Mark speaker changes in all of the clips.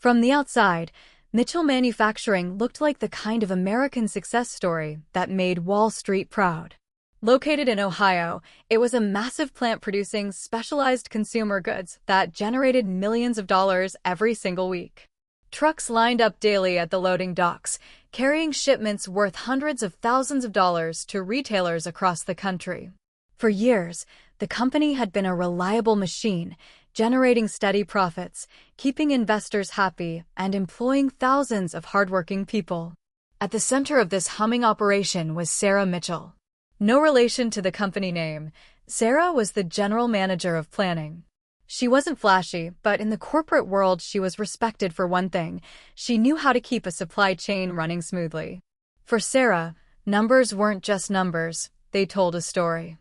Speaker 1: From the outside, Mitchell Manufacturing looked like the kind of American success story that made Wall Street proud. Located in Ohio, it was a massive plant producing specialized consumer goods that generated millions of dollars every single week. Trucks lined up daily at the loading docks, carrying shipments worth hundreds of thousands of dollars to retailers across the country. For years, the company had been a reliable machine, generating steady profits, keeping investors happy, and employing thousands of hardworking people. At the center of this humming operation was Sarah Mitchell. No relation to the company name, Sarah was the general manager of planning. She wasn't flashy, but in the corporate world she was respected for one thing: she knew how to keep a supply chain running smoothly. For Sarah, numbers weren't just numbers, they told a story.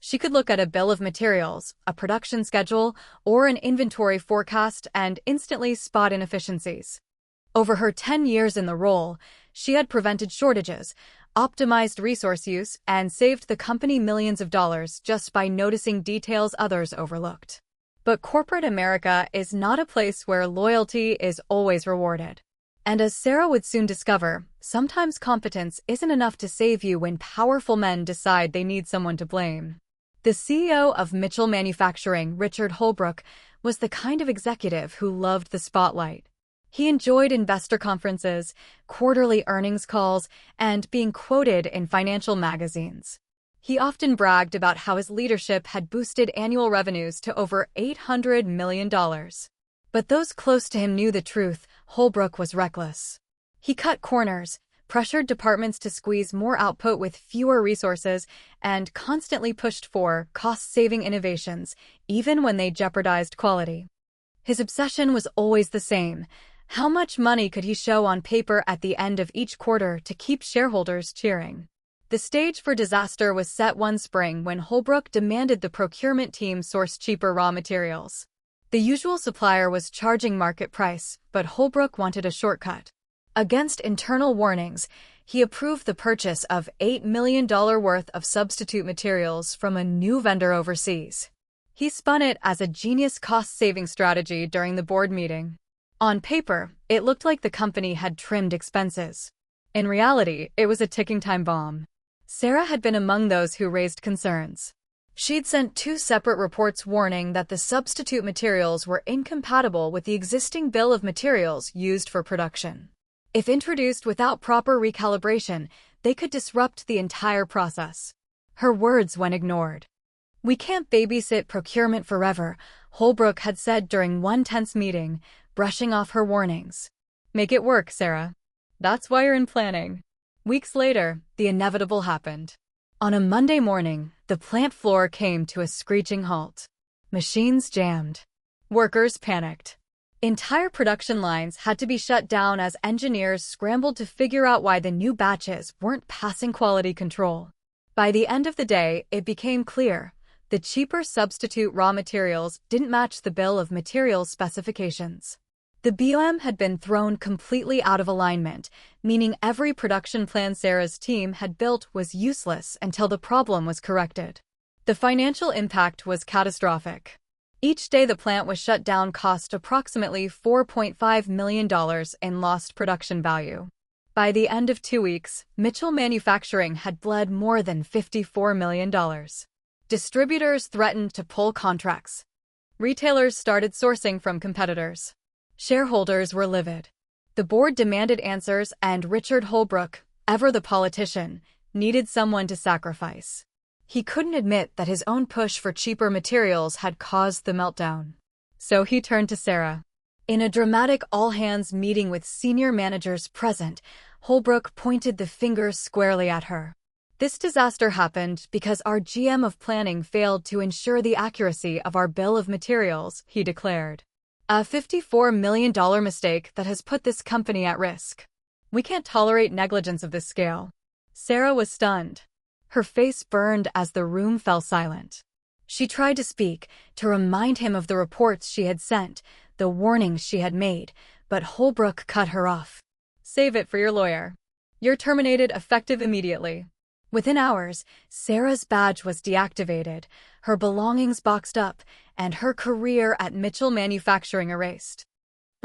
Speaker 1: She could look at a bill of materials, a production schedule, or an inventory forecast and instantly spot inefficiencies. Over her 10 years in the role, she had prevented shortages, optimized resource use, and saved the company millions of dollars just by noticing details others overlooked. But corporate America is not a place where loyalty is always rewarded. And as Sarah would soon discover, sometimes competence isn't enough to save you when powerful men decide they need someone to blame. The CEO of Mitchell Manufacturing, Richard Holbrook, was the kind of executive who loved the spotlight. He enjoyed investor conferences, quarterly earnings calls, and being quoted in financial magazines. He often bragged about how his leadership had boosted annual revenues to over $800 million. But those close to him knew the truth: Holbrook was reckless. He cut corners, pressured departments to squeeze more output with fewer resources, and constantly pushed for cost-saving innovations, even when they jeopardized quality. His obsession was always the same: how much money could he show on paper at the end of each quarter to keep shareholders cheering? The stage for disaster was set one spring when Holbrook demanded the procurement team source cheaper raw materials. The usual supplier was charging market price, but Holbrook wanted a shortcut. Against internal warnings, he approved the purchase of $8 million worth of substitute materials from a new vendor overseas. He spun it as a genius cost-saving strategy during the board meeting. On paper, it looked like the company had trimmed expenses. In reality, it was a ticking time bomb. Sarah had been among those who raised concerns. She'd sent 2 separate reports warning that the substitute materials were incompatible with the existing bill of materials used for production. If introduced without proper recalibration, they could disrupt the entire process. Her words went ignored. "We can't babysit procurement forever," Holbrook had said during one tense meeting, brushing off her warnings. "Make it work, Sarah. That's why you're in planning." Weeks later, the inevitable happened. On a Monday morning, the plant floor came to a screeching halt. Machines jammed. Workers panicked. Entire production lines had to be shut down as engineers scrambled to figure out why the new batches weren't passing quality control. By the end of the day, it became clear: the cheaper substitute raw materials didn't match the bill of materials specifications. The BOM had been thrown completely out of alignment, meaning every production plan Sarah's team had built was useless until the problem was corrected. The financial impact was catastrophic. Each day the plant was shut down cost approximately $4.5 million in lost production value. By the end of 2 weeks, Mitchell Manufacturing had bled more than $54 million. Distributors threatened to pull contracts. Retailers started sourcing from competitors. Shareholders were livid. The board demanded answers, and Richard Holbrook, ever the politician, needed someone to sacrifice. He couldn't admit that his own push for cheaper materials had caused the meltdown. So he turned to Sarah. In a dramatic all-hands meeting with senior managers present, Holbrook pointed the finger squarely at her. "This disaster happened because our GM of planning failed to ensure the accuracy of our bill of materials," he declared. "A $54 million mistake that has put this company at risk. We can't tolerate negligence of this scale." Sarah was stunned. Her face burned as the room fell silent. She tried to speak, to remind him of the reports she had sent, the warnings she had made, but Holbrook cut her off. "Save it for your lawyer. You're terminated effective immediately." Within hours, Sarah's badge was deactivated, her belongings boxed up, and her career at Mitchell Manufacturing erased.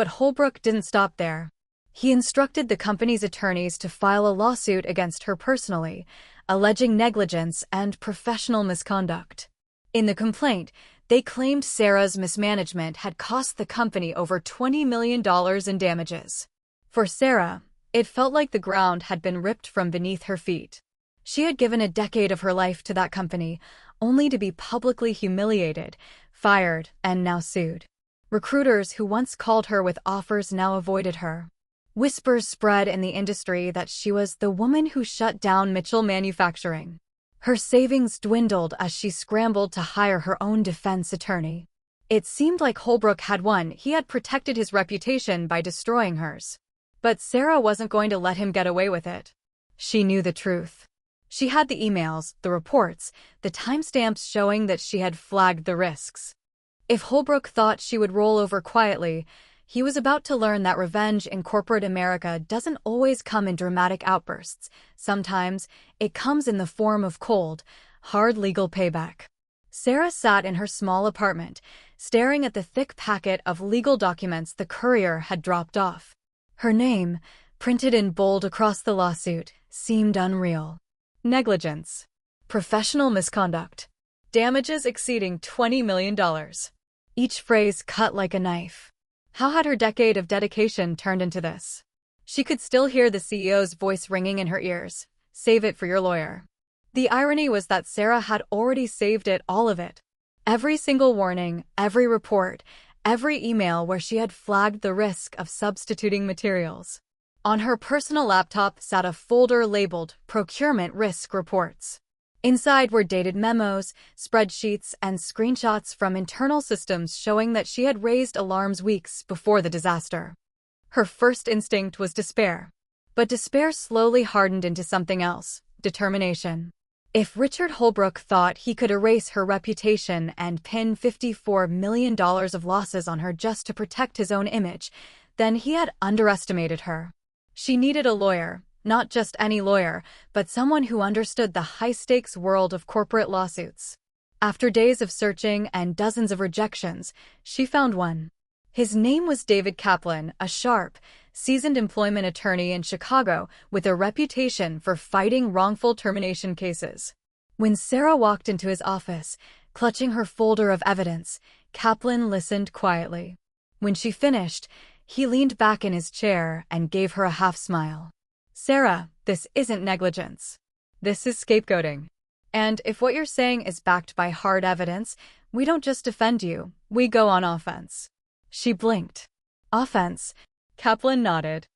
Speaker 1: But Holbrook didn't stop there. He instructed the company's attorneys to file a lawsuit against her personally, alleging negligence and professional misconduct. In the complaint, they claimed Sarah's mismanagement had cost the company over $20 million in damages. For Sarah, it felt like the ground had been ripped from beneath her feet. She had given a decade of her life to that company, only to be publicly humiliated, fired, and now sued. Recruiters who once called her with offers now avoided her. Whispers spread in the industry that she was the woman who shut down Mitchell Manufacturing. Her savings dwindled as she scrambled to hire her own defense attorney. It seemed like Holbrook had won. He had protected his reputation by destroying hers. But Sarah wasn't going to let him get away with it. She knew the truth. She had the emails, the reports, the timestamps showing that she had flagged the risks. If Holbrook thought she would roll over quietly, he was about to learn that revenge in corporate America doesn't always come in dramatic outbursts. Sometimes, it comes in the form of cold, hard legal payback. Sarah sat in her small apartment, staring at the thick packet of legal documents the courier had dropped off. Her name, printed in bold across the lawsuit, seemed unreal. Negligence. Professional misconduct. Damages exceeding $20 million. Each phrase cut like a knife. How had her decade of dedication turned into this? She could still hear the CEO's voice ringing in her ears. Save it for your lawyer. The irony was that Sarah had already saved it, all of it. Every single warning, every report, every email where she had flagged the risk of substituting materials. On her personal laptop sat a folder labeled Procurement Risk Reports. Inside were dated memos, spreadsheets, and screenshots from internal systems showing that she had raised alarms weeks before the disaster. Her first instinct was despair. But despair slowly hardened into something else: determination. If Richard Holbrook thought he could erase her reputation and pin $54 million of losses on her just to protect his own image, then he had underestimated her. She needed a lawyer, not just any lawyer, but someone who understood the high-stakes world of corporate lawsuits. After days of searching and dozens of rejections, she found one. His name was David Kaplan, a sharp, seasoned employment attorney in Chicago with a reputation for fighting wrongful termination cases. When Sarah walked into his office, clutching her folder of evidence, Kaplan listened quietly. When she finished, he leaned back in his chair and gave her a half-smile. "Sarah, this isn't negligence. This is scapegoating. And if what you're saying is backed by hard evidence, we don't just defend you, we go on offense." She blinked. "Offense?" Kaplan nodded.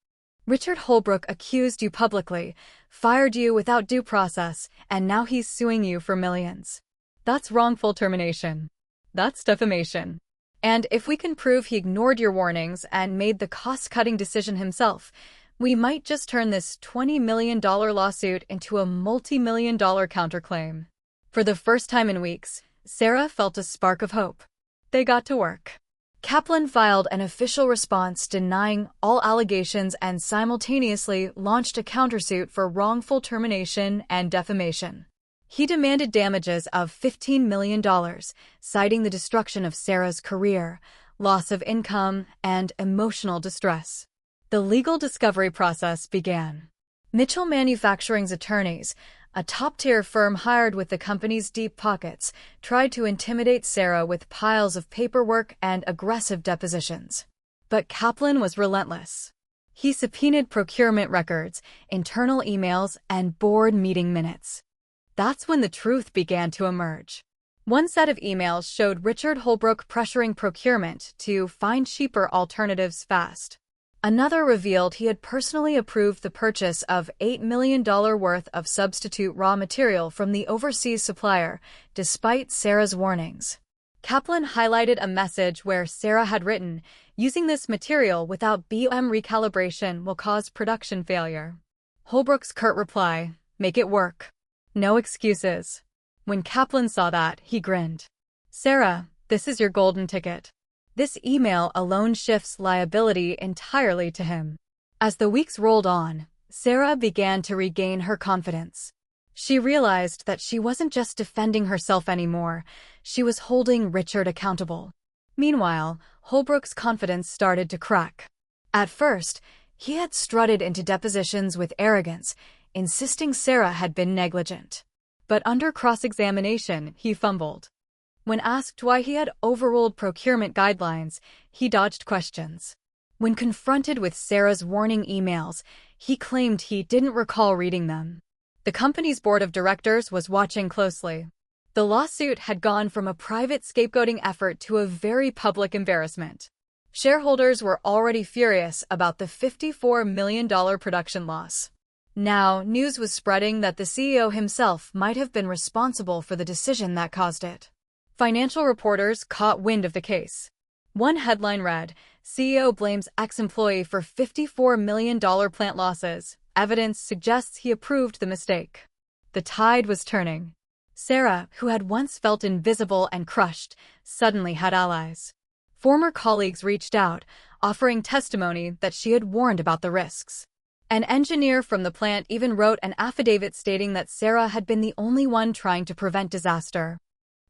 Speaker 1: "Richard Holbrook accused you publicly, fired you without due process, and now he's suing you for millions. That's wrongful termination. That's defamation. And if we can prove he ignored your warnings and made the cost-cutting decision himself, we might just turn this $20 million lawsuit into a multi-million-dollar counterclaim." For the first time in weeks, Sarah felt a spark of hope. They got to work. Kaplan filed an official response denying all allegations and simultaneously launched a countersuit for wrongful termination and defamation. He demanded damages of $15 million, citing the destruction of Sarah's career, loss of income, and emotional distress. The legal discovery process began. Mitchell Manufacturing's attorneys, a top-tier firm hired with the company's deep pockets, tried to intimidate Sarah with piles of paperwork and aggressive depositions. But Kaplan was relentless. He subpoenaed procurement records, internal emails, and board meeting minutes. That's when the truth began to emerge. One set of emails showed Richard Holbrook pressuring procurement to find cheaper alternatives fast. Another revealed he had personally approved the purchase of $8 million worth of substitute raw material from the overseas supplier, despite Sarah's warnings. Kaplan highlighted a message where Sarah had written, "Using this material without BOM recalibration will cause production failure." Holbrook's curt reply, "Make it work. No excuses." When Kaplan saw that, he grinned. "Sarah, this is your golden ticket." This email alone shifts liability entirely to him. As the weeks rolled on, Sarah began to regain her confidence. She realized that she wasn't just defending herself anymore, she was holding Richard accountable. Meanwhile, Holbrook's confidence started to crack. At first, he had strutted into depositions with arrogance, insisting Sarah had been negligent. But under cross-examination, he fumbled. When asked why he had overruled procurement guidelines, he dodged questions. When confronted with Sarah's warning emails, he claimed he didn't recall reading them. The company's board of directors was watching closely. The lawsuit had gone from a private scapegoating effort to a very public embarrassment. Shareholders were already furious about the $54 million production loss. Now, news was spreading that the CEO himself might have been responsible for the decision that caused it. Financial reporters caught wind of the case. One headline read, "CEO blames ex-employee for $54 million plant losses. Evidence suggests he approved the mistake." The tide was turning. Sarah, who had once felt invisible and crushed, suddenly had allies. Former colleagues reached out, offering testimony that she had warned about the risks. An engineer from the plant even wrote an affidavit stating that Sarah had been the only one trying to prevent disaster.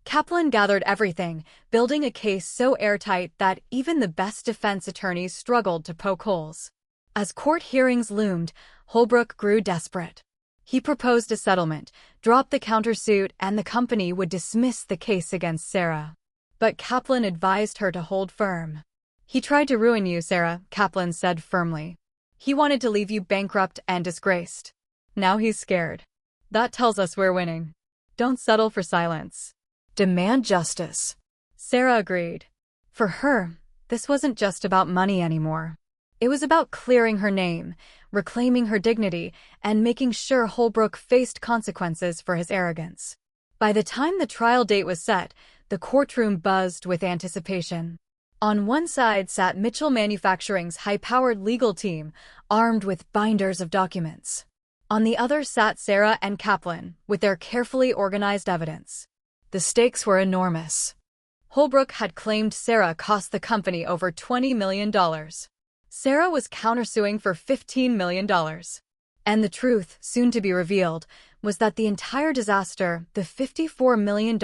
Speaker 1: Kaplan gathered everything, building a case so airtight that even the best defense attorneys struggled to poke holes. As court hearings loomed, Holbrook grew desperate. He proposed a settlement, dropped the countersuit, and the company would dismiss the case against Sarah. But Kaplan advised her to hold firm. "He tried to ruin you, Sarah," Kaplan said firmly. "He wanted to leave you bankrupt and disgraced. Now he's scared. That tells us we're winning. Don't settle for silence. Demand justice." Sarah agreed. For her, this wasn't just about money anymore. It was about clearing her name, reclaiming her dignity, and making sure Holbrook faced consequences for his arrogance. By the time the trial date was set, the courtroom buzzed with anticipation. On one side sat Mitchell Manufacturing's high-powered legal team, armed with binders of documents. On the other sat Sarah and Kaplan, with their carefully organized evidence. The stakes were enormous. Holbrook had claimed Sarah cost the company over $20 million. Sarah was countersuing for $15 million. And the truth, soon to be revealed, was that the entire disaster, the $54 million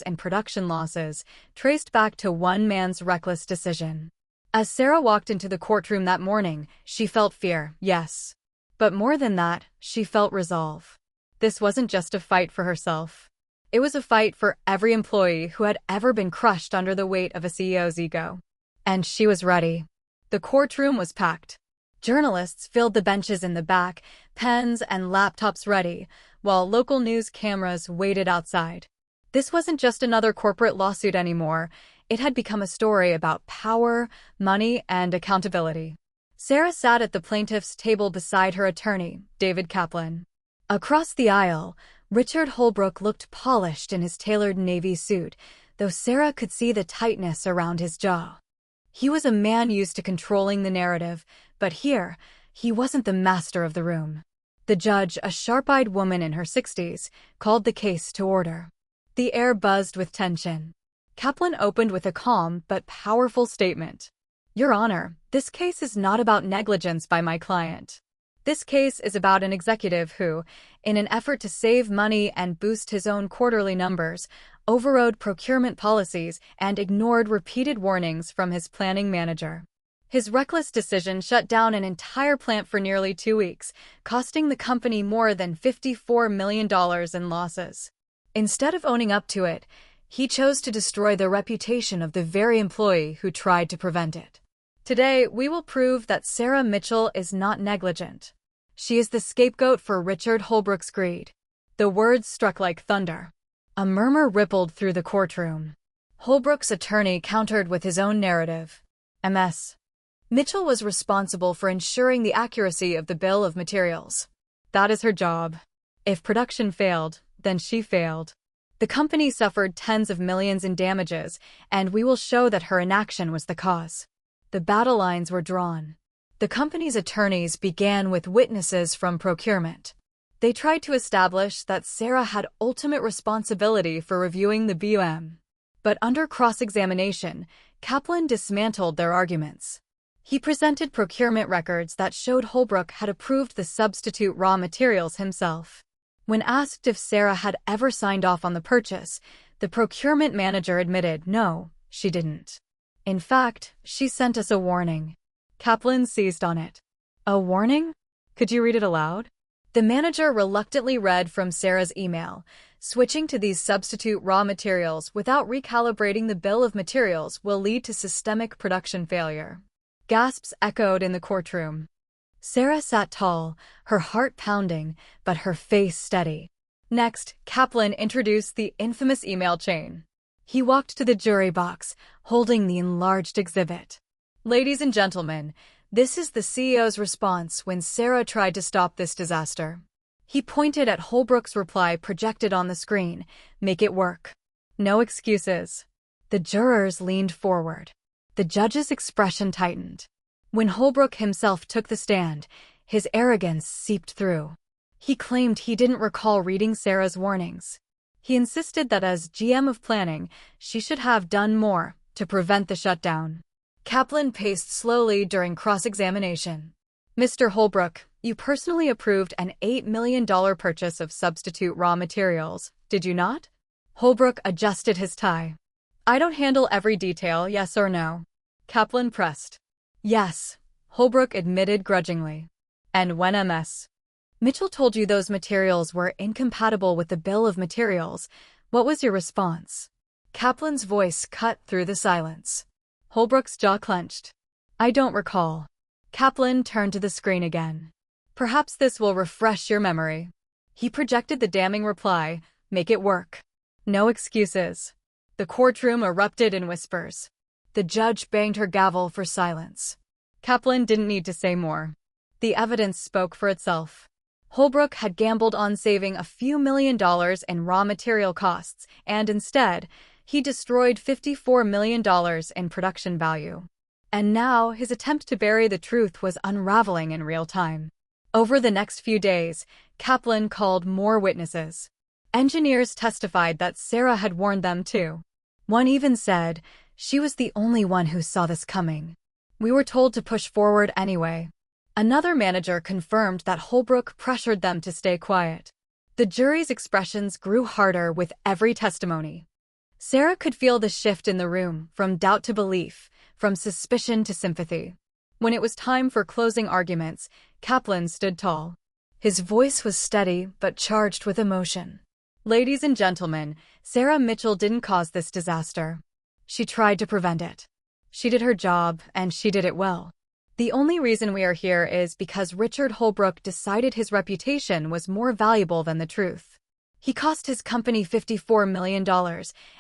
Speaker 1: in production losses, traced back to one man's reckless decision. As Sarah walked into the courtroom that morning, she felt fear, yes. But more than that, she felt resolve. This wasn't just a fight for herself. It was a fight for every employee who had ever been crushed under the weight of a CEO's ego. And she was ready. The courtroom was packed. Journalists filled the benches in the back, pens and laptops ready, while local news cameras waited outside. This wasn't just another corporate lawsuit anymore. It had become a story about power, money, and accountability. Sarah sat at the plaintiff's table beside her attorney, David Kaplan. Across the aisle, Richard Holbrook looked polished in his tailored navy suit, though Sarah could see the tightness around his jaw. He was a man used to controlling the narrative, but here, he wasn't the master of the room. The judge, a sharp-eyed woman in her 60s, called the case to order. The air buzzed with tension. Kaplan opened with a calm but powerful statement. "Your Honor, this case is not about negligence by my client. This case is about an executive who, in an effort to save money and boost his own quarterly numbers, overrode procurement policies and ignored repeated warnings from his planning manager. His reckless decision shut down an entire plant for nearly 2 weeks, costing the company more than $54 million in losses. Instead of owning up to it, he chose to destroy the reputation of the very employee who tried to prevent it. Today, we will prove that Sarah Mitchell is not negligent. She is the scapegoat for Richard Holbrook's greed." The words struck like thunder. A murmur rippled through the courtroom. Holbrook's attorney countered with his own narrative. Ms. Mitchell was responsible for ensuring the accuracy of the bill of materials. That is her job. If production failed, then she failed. The company suffered tens of millions in damages, and we will show that her inaction was the cause. The battle lines were drawn. The company's attorneys began with witnesses from procurement. They tried to establish that Sarah had ultimate responsibility for reviewing the BOM. But under cross-examination, Kaplan dismantled their arguments. He presented procurement records that showed Holbrook had approved the substitute raw materials himself. When asked if Sarah had ever signed off on the purchase, the procurement manager admitted no, she didn't. In fact, she sent us a warning. Kaplan seized on it. A warning? Could you read it aloud? The manager reluctantly read from Sarah's email. Switching to these substitute raw materials without recalibrating the bill of materials will lead to systemic production failure. Gasps echoed in the courtroom. Sarah sat tall, her heart pounding, but her face steady. Next, Kaplan introduced the infamous email chain. He walked to the jury box, holding the enlarged exhibit. Ladies and gentlemen, this is the CEO's response when Sarah tried to stop this disaster. He pointed at Holbrook's reply projected on the screen. Make it work. No excuses. The jurors leaned forward. The judge's expression tightened. When Holbrook himself took the stand, his arrogance seeped through. He claimed he didn't recall reading Sarah's warnings. He insisted that as GM of planning, she should have done more to prevent the shutdown. Kaplan paced slowly during cross-examination. Mr. Holbrook, you personally approved an $8 million purchase of substitute raw materials, did you not? Holbrook adjusted his tie. I don't handle every detail, yes or no? Kaplan pressed. Yes, Holbrook admitted grudgingly. And when Ms. Mitchell told you those materials were incompatible with the bill of materials, what was your response? Kaplan's voice cut through the silence. Holbrook's jaw clenched. I don't recall. Kaplan turned to the screen again. Perhaps this will refresh your memory. He projected the damning reply, make it work. No excuses. The courtroom erupted in whispers. The judge banged her gavel for silence. Kaplan didn't need to say more. The evidence spoke for itself. Holbrook had gambled on saving a few $1 million in raw material costs, and instead, he destroyed $54 million in production value. And now, his attempt to bury the truth was unraveling in real time. Over the next few days, Kaplan called more witnesses. Engineers testified that Sarah had warned them too. One even said, she was the only one who saw this coming. We were told to push forward anyway. Another manager confirmed that Holbrook pressured them to stay quiet. The jury's expressions grew harder with every testimony. Sarah could feel the shift in the room, from doubt to belief, from suspicion to sympathy. When it was time for closing arguments, Kaplan stood tall. His voice was steady but charged with emotion. Ladies and gentlemen, Sarah Mitchell didn't cause this disaster. She tried to prevent it. She did her job, and she did it well. The only reason we are here is because Richard Holbrook decided his reputation was more valuable than the truth. He cost his company $54 million,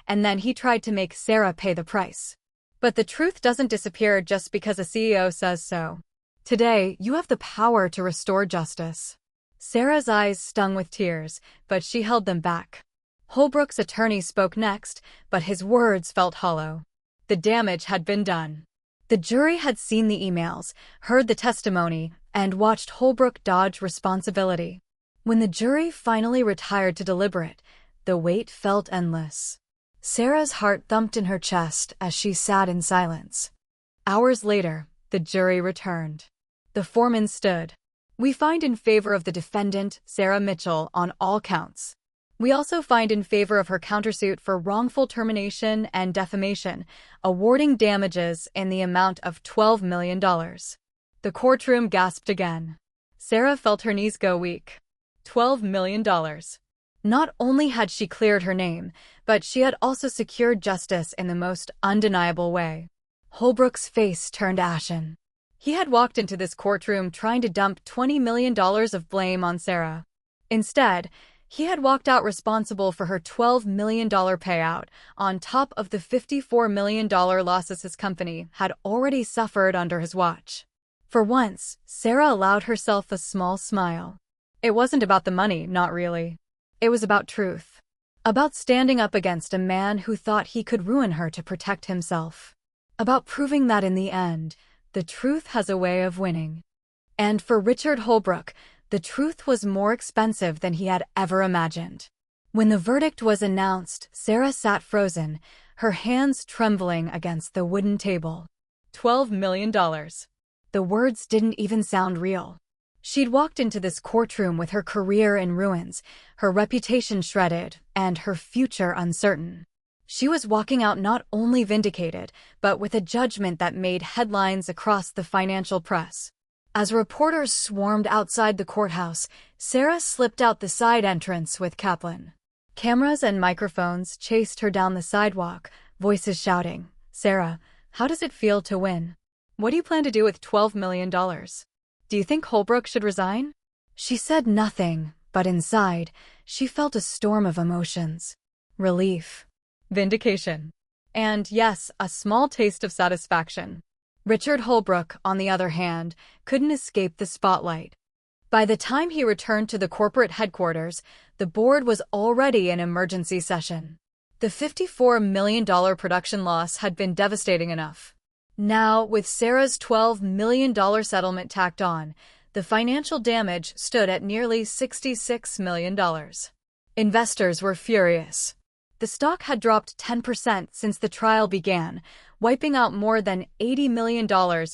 Speaker 1: and then he tried to make Sarah pay the price. But the truth doesn't disappear just because a CEO says so. Today, you have the power to restore justice. Sarah's eyes stung with tears, but she held them back. Holbrook's attorney spoke next, but his words felt hollow. The damage had been done. The jury had seen the emails, heard the testimony, and watched Holbrook dodge responsibility. When the jury finally retired to deliberate, the weight felt endless. Sarah's heart thumped in her chest as she sat in silence. Hours later, the jury returned. The foreman stood. We find in favor of the defendant, Sarah Mitchell, on all counts. We also find in favor of her countersuit for wrongful termination and defamation, awarding damages in the amount of $12 million. The courtroom gasped again. Sarah felt her knees go weak. $12 million. Not only had she cleared her name, but she had also secured justice in the most undeniable way. Holbrook's face turned ashen. He had walked into this courtroom trying to dump $20 million of blame on Sarah. Instead, he had walked out responsible for her $12 million payout, on top of the $54 million losses his company had already suffered under his watch. For once, Sarah allowed herself a small smile. It wasn't about the money, not really. It was about truth. About standing up against a man who thought he could ruin her to protect himself. About proving that in the end, the truth has a way of winning. And for Richard Holbrook, the truth was more expensive than he had ever imagined. When the verdict was announced, Sarah sat frozen, her hands trembling against the wooden table. $12 million. The words didn't even sound real. She'd walked into this courtroom with her career in ruins, her reputation shredded, and her future uncertain. She was walking out not only vindicated, but with a judgment that made headlines across the financial press. As reporters swarmed outside the courthouse, Sarah slipped out the side entrance with Kaplan. Cameras and microphones chased her down the sidewalk, voices shouting, "Sarah, how does it feel to win? What do you plan to do with $12 million? Do you think Holbrook should resign?" She said nothing, but inside, she felt a storm of emotions. Relief. Vindication. And yes, a small taste of satisfaction. Richard Holbrook, on the other hand, couldn't escape the spotlight. By the time he returned to the corporate headquarters, the board was already in emergency session. The $54 million production loss had been devastating enough. Now, with Sarah's $12 million settlement tacked on, the financial damage stood at nearly $66 million. Investors were furious. The stock had dropped 10% since the trial began, wiping out more than $80 million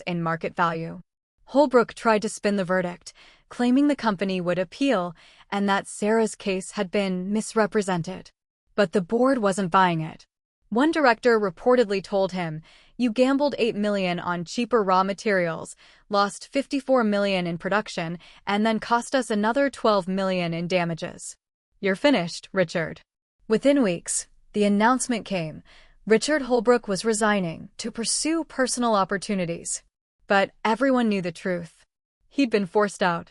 Speaker 1: in market value. Holbrook tried to spin the verdict, claiming the company would appeal and that Sarah's case had been misrepresented. But the board wasn't buying it. One director reportedly told him, "You gambled $8 million on cheaper raw materials, lost $54 million in production, and then cost us another $12 million in damages. You're finished, Richard." Within weeks, the announcement came. Richard Holbrook was resigning to pursue personal opportunities. But everyone knew the truth. He'd been forced out.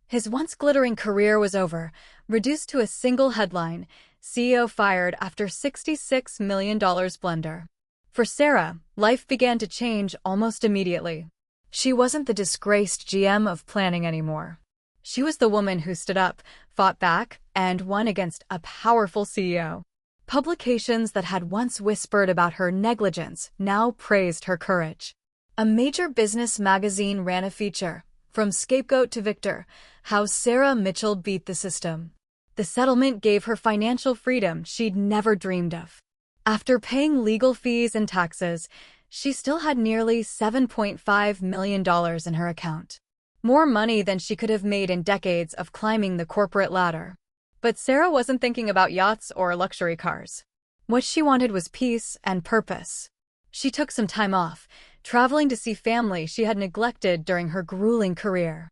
Speaker 1: His once glittering career was over, reduced to a single headline, "CEO fired after $66 million blunder." For Sarah, life began to change almost immediately. She wasn't the disgraced GM of planning anymore. She was the woman who stood up, fought back, and won against a powerful CEO. Publications that had once whispered about her negligence now praised her courage. A major business magazine ran a feature, "From Scapegoat to Victor: How Sarah Mitchell Beat the System." The settlement gave her financial freedom she'd never dreamed of. After paying legal fees and taxes, she still had nearly $7.5 million in her account. More money than she could have made in decades of climbing the corporate ladder. But Sarah wasn't thinking about yachts or luxury cars. What she wanted was peace and purpose. She took some time off, traveling to see family she had neglected during her grueling career.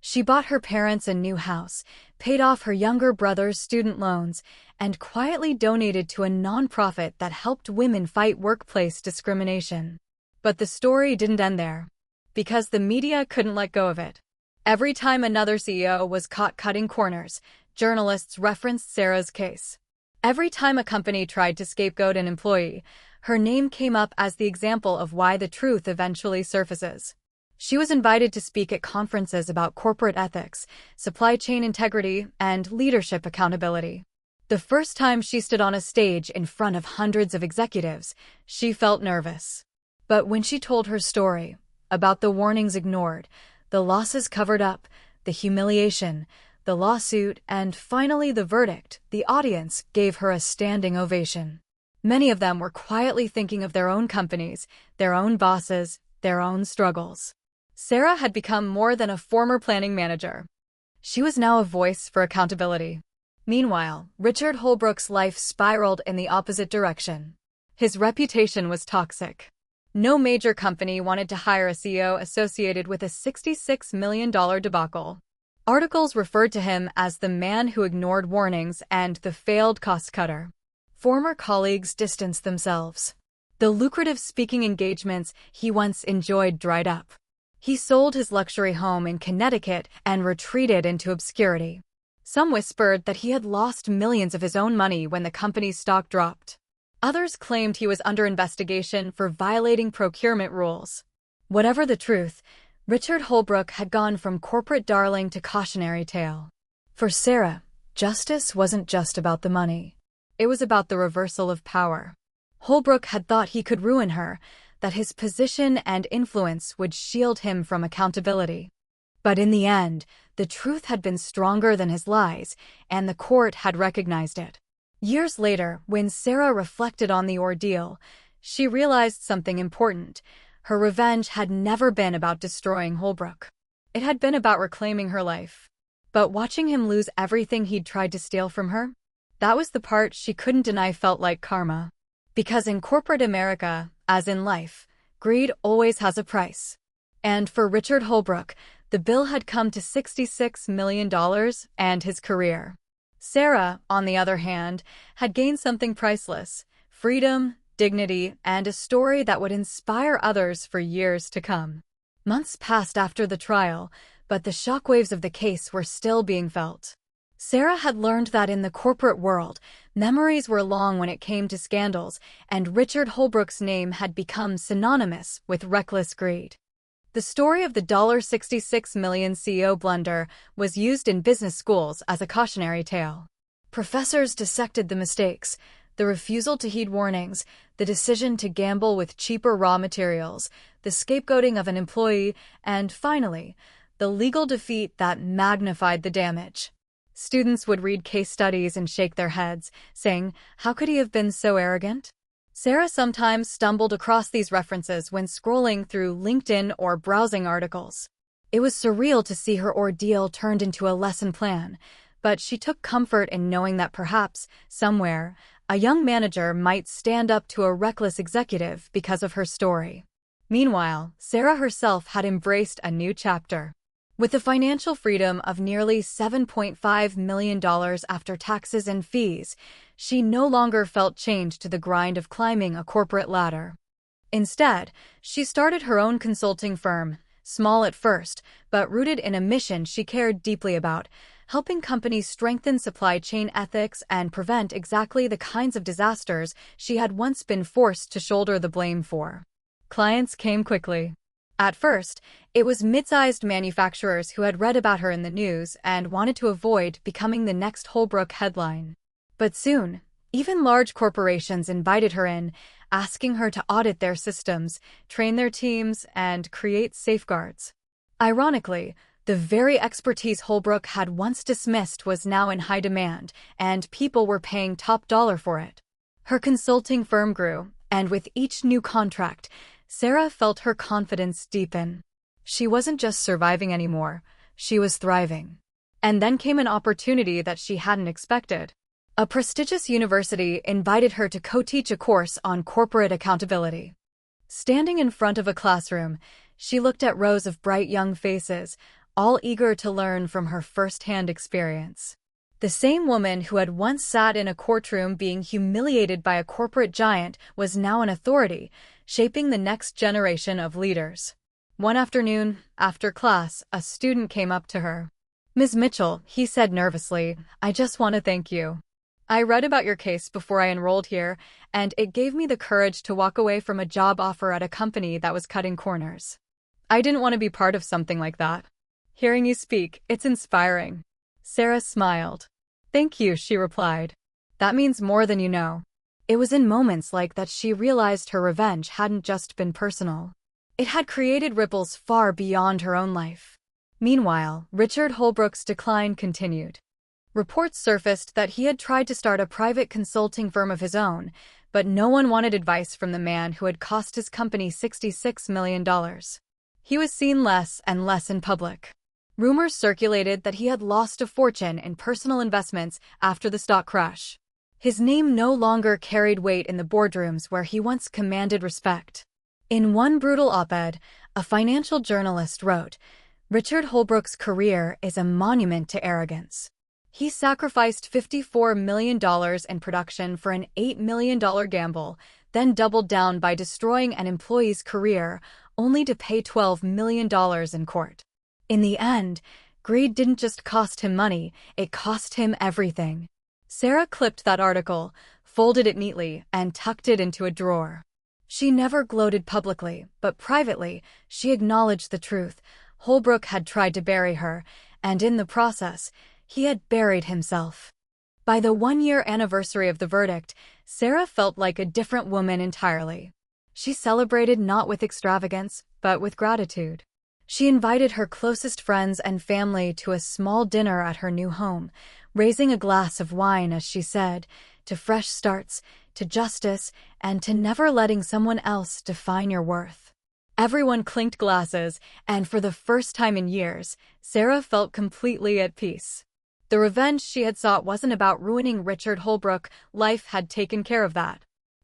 Speaker 1: She bought her parents a new house, paid off her younger brother's student loans, and quietly donated to a nonprofit that helped women fight workplace discrimination. But the story didn't end there. Because the media couldn't let go of it. Every time another CEO was caught cutting corners, journalists referenced Sarah's case. Every time a company tried to scapegoat an employee, her name came up as the example of why the truth eventually surfaces. She was invited to speak at conferences about corporate ethics, supply chain integrity, and leadership accountability. The first time she stood on a stage in front of hundreds of executives, she felt nervous. But when she told her story, about the warnings ignored, the losses covered up, the humiliation, the lawsuit, and finally the verdict, the audience gave her a standing ovation. Many of them were quietly thinking of their own companies, their own bosses, their own struggles. Sarah had become more than a former planning manager. She was now a voice for accountability. Meanwhile, Richard Holbrook's life spiraled in the opposite direction. His reputation was toxic. No major company wanted to hire a CEO associated with a $66 million debacle. Articles referred to him as the man who ignored warnings and the failed cost-cutter. Former colleagues distanced themselves. The lucrative speaking engagements he once enjoyed dried up. He sold his luxury home in Connecticut and retreated into obscurity. Some whispered that he had lost millions of his own money when the company's stock dropped. Others claimed he was under investigation for violating procurement rules. Whatever the truth, Richard Holbrook had gone from corporate darling to cautionary tale. For Sarah, justice wasn't just about the money. It was about the reversal of power. Holbrook had thought he could ruin her, that his position and influence would shield him from accountability. But in the end, the truth had been stronger than his lies, and the court had recognized it. Years later, when Sarah reflected on the ordeal, she realized something important. Her revenge had never been about destroying Holbrook. It had been about reclaiming her life. But watching him lose everything he'd tried to steal from her, that was the part she couldn't deny felt like karma. Because in corporate America, as in life, greed always has a price. And for Richard Holbrook, the bill had come to $66 million and his career. Sarah, on the other hand, had gained something priceless: freedom, dignity, and a story that would inspire others for years to come. Months passed after the trial, but the shockwaves of the case were still being felt. Sarah had learned that in the corporate world, memories were long when it came to scandals, and Richard Holbrook's name had become synonymous with reckless greed. The story of the $66 million CEO blunder was used in business schools as a cautionary tale. Professors dissected the mistakes: the refusal to heed warnings, the decision to gamble with cheaper raw materials, the scapegoating of an employee, and finally, the legal defeat that magnified the damage. Students would read case studies and shake their heads, saying, "How could he have been so arrogant?" Sarah sometimes stumbled across these references when scrolling through LinkedIn or browsing articles. It was surreal to see her ordeal turned into a lesson plan, but she took comfort in knowing that perhaps, somewhere, a young manager might stand up to a reckless executive because of her story. Meanwhile, Sarah herself had embraced a new chapter. With the financial freedom of nearly $7.5 million after taxes and fees, she no longer felt chained to the grind of climbing a corporate ladder. Instead, she started her own consulting firm, small at first, but rooted in a mission she cared deeply about: helping companies strengthen supply chain ethics and prevent exactly the kinds of disasters she had once been forced to shoulder the blame for. Clients came quickly. At first, it was mid-sized manufacturers who had read about her in the news and wanted to avoid becoming the next Holbrook headline. But soon, even large corporations invited her in, asking her to audit their systems, train their teams, and create safeguards. Ironically, the very expertise Holbrook had once dismissed was now in high demand, and people were paying top dollar for it. Her consulting firm grew, and with each new contract, Sarah felt her confidence deepen. She wasn't just surviving anymore, she was thriving. And then came an opportunity that she hadn't expected. A prestigious university invited her to co-teach a course on corporate accountability. Standing in front of a classroom, she looked at rows of bright young faces, all eager to learn from her first-hand experience. The same woman who had once sat in a courtroom being humiliated by a corporate giant was now an authority, shaping the next generation of leaders. One afternoon, after class, a student came up to her. "Ms. Mitchell," he said nervously, "I just want to thank you. I read about your case before I enrolled here, and it gave me the courage to walk away from a job offer at a company that was cutting corners. I didn't want to be part of something like that. Hearing you speak, it's inspiring." Sarah smiled. "Thank you," she replied. "That means more than you know." It was in moments like that she realized her revenge hadn't just been personal. It had created ripples far beyond her own life. Meanwhile, Richard Holbrook's decline continued. Reports surfaced that he had tried to start a private consulting firm of his own, but no one wanted advice from the man who had cost his company $66 million. He was seen less and less in public. Rumors circulated that he had lost a fortune in personal investments after the stock crash. His name no longer carried weight in the boardrooms where he once commanded respect. In one brutal op-ed, a financial journalist wrote, "Richard Holbrook's career is a monument to arrogance. He sacrificed $54 million in production for an $8 million gamble, then doubled down by destroying an employee's career, only to pay $12 million in court. In the end, greed didn't just cost him money, it cost him everything." Sarah clipped that article, folded it neatly, and tucked it into a drawer. She never gloated publicly, but privately, she acknowledged the truth. Holbrook had tried to bury her, and in the process, he had buried himself. By the one-year anniversary of the verdict, Sarah felt like a different woman entirely. She celebrated not with extravagance, but with gratitude. She invited her closest friends and family to a small dinner at her new home, raising a glass of wine as she said, to fresh starts, to justice, and to never letting someone else define your worth. Everyone clinked glasses, and for the first time in years, Sarah felt completely at peace. The revenge she had sought wasn't about ruining Richard Holbrook, life had taken care of that.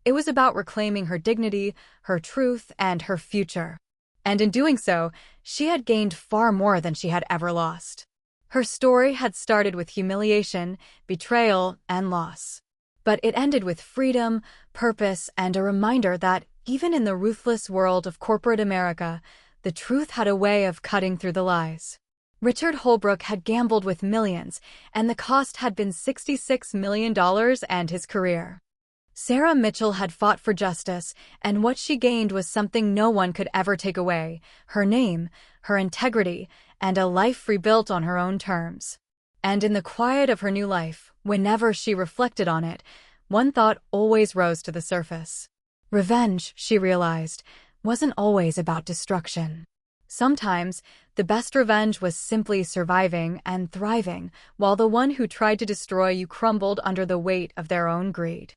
Speaker 1: It was about reclaiming her dignity, her truth, and her future. And in doing so, she had gained far more than she had ever lost. Her story had started with humiliation, betrayal, and loss. But it ended with freedom, purpose, and a reminder that, even in the ruthless world of corporate America, the truth had a way of cutting through the lies. Richard Holbrook had gambled with millions, and the cost had been $66 million and his career. Sarah Mitchell had fought for justice, and what she gained was something no one could ever take away: her name, her integrity, and a life rebuilt on her own terms. And in the quiet of her new life, whenever she reflected on it, one thought always rose to the surface. Revenge, she realized, wasn't always about destruction. Sometimes, the best revenge was simply surviving and thriving, while the one who tried to destroy you crumbled under the weight of their own greed.